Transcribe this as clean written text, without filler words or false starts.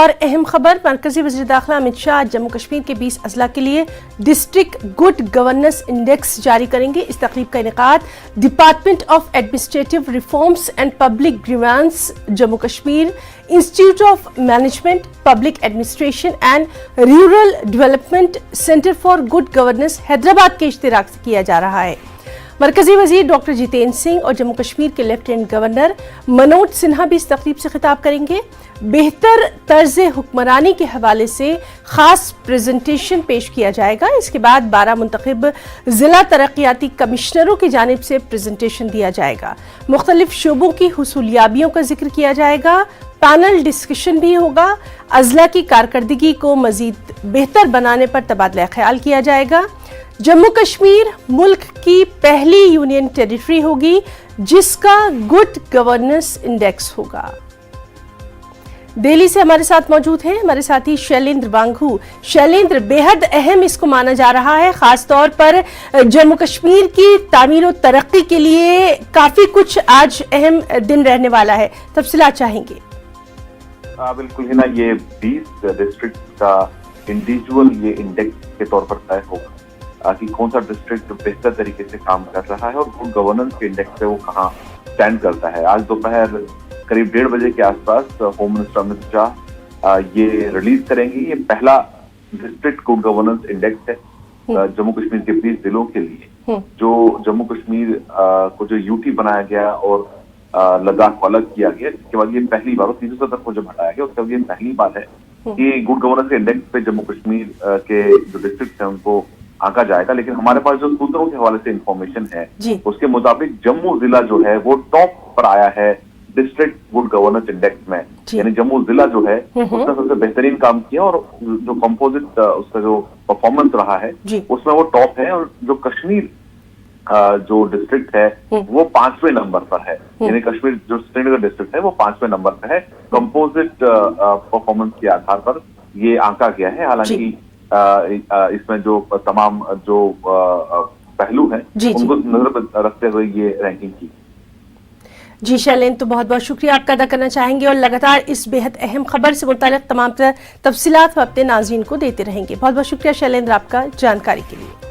اور اہم خبر، مرکزی وزیر داخلہ امت شاہ جموں کشمیر کے 20 اضلاع کے لیے ڈسٹرکٹ گڈ گورننس انڈیکس جاری کریں گے۔ اس تقریب کا انعقاد department of administrative reforms and public grievance Jammu Kashmir, institute of management public administration and rural development, centre for good governance Hyderabad کے اشتراک سے کیا جا رہا ہے۔ مرکزی وزیر ڈاکٹر جتیندر سنگھ اور جموں کشمیر کے لیفٹیننٹ گورنر منوج سنہا بھی اس تقریب سے خطاب کریں گے۔ بہتر طرز حکمرانی کے حوالے سے خاص پریزنٹیشن پیش کیا جائے گا۔ اس کے بعد 12 منتخب ضلع ترقیاتی کمشنروں کی جانب سے پریزنٹیشن دیا جائے گا۔ مختلف شعبوں کی حصولیابیوں کا ذکر کیا جائے گا۔ پینل ڈسکشن بھی ہوگا۔ اضلاع کی کارکردگی کو مزید بہتر بنانے پر تبادلہ خیال کیا جائے گا۔ جموں کشمیر ملک کی پہلی یونین ٹیریٹری ہوگی جس کا گڈ گورننس انڈیکس ہوگا۔ دہلی سے ہمارے ساتھ موجود ہیں ہمارے ساتھی شیلیندر وانگھو۔ شیلیندر، بے حد اہم اس کو مانا جا رہا ہے، خاص طور پر جموں کشمیر کی تعمیر و ترقی کے لیے کافی کچھ آج اہم دن رہنے والا ہے، تفصیلات چاہیں گے؟ بالکل ہی نا، یہ 20 ڈسٹرکٹ کا انڈیویجول یہ انڈیکس کے طور پر طے ہوگا کہ کون سا ڈسٹرکٹ بہتر طریقے سے کام کر رہا ہے اور گڈ گورننس کے انڈیکس پہ وہ کہاں اسٹینڈ کرتا ہے۔ آج دوپہر قریب 1:30 بجے کے آس پاس ہوم منسٹر امت شاہ یہ ریلیز کریں گے۔ یہ پہلا ڈسٹرکٹ گڈ گورننس انڈیکس ہے جموں کشمیر کے 20 ضلعوں کے لیے، جو جموں کشمیر کو جو یو ٹی بنایا گیا اور لداخ کو الگ کیا گیا، جس کے بعد یہ پہلی بار 370 کو جب ہٹایا گیا اس کے بعد یہ پہلی بار ہے کہ گڈ گورننس کے انڈیکس پہ جموں کشمیر کے جو ڈسٹرکٹ ہیں ان کو آنکا جائے گا۔ لیکن ہمارے پاس جو سوتروں کے حوالے سے انفارمیشن ہے اس کے مطابق جموں ضلع جو ہے وہ ٹاپ پر آیا ہے ڈسٹرکٹ گڈ گورننس انڈیکس میں، یعنی جموں ضلع جو ہے اس نے سب سے بہترین کام کیا اور جو کمپوزٹ اس کا جو پرفارمنس رہا ہے اس میں وہ ٹاپ ہے۔ اور جو کشمیر جو ڈسٹرکٹ ہے وہ 5ویں نمبر پر ہے، یعنی کشمیر جو سری نگر ڈسٹرکٹ ہے وہ 5ویں نمبر پہ ہے۔ کمپوزٹ پرفارمنس کے آدھار پر یہ آنکا گیا ہے، حالانکہ اس میں جو تمام جو پہلو ہیں ان کو نظر رکھتے ہوئے یہ رینکنگ کی۔ جی شیلین، تو بہت بہت شکریہ آپ کا ادا کرنا چاہیں گے اور لگاتار اس بہت اہم خبر سے متعلق تمام تفصیلات ہم اپنے ناظرین کو دیتے رہیں گے۔ بہت بہت شکریہ شیلیندر آپ کا جانکاری کے لیے۔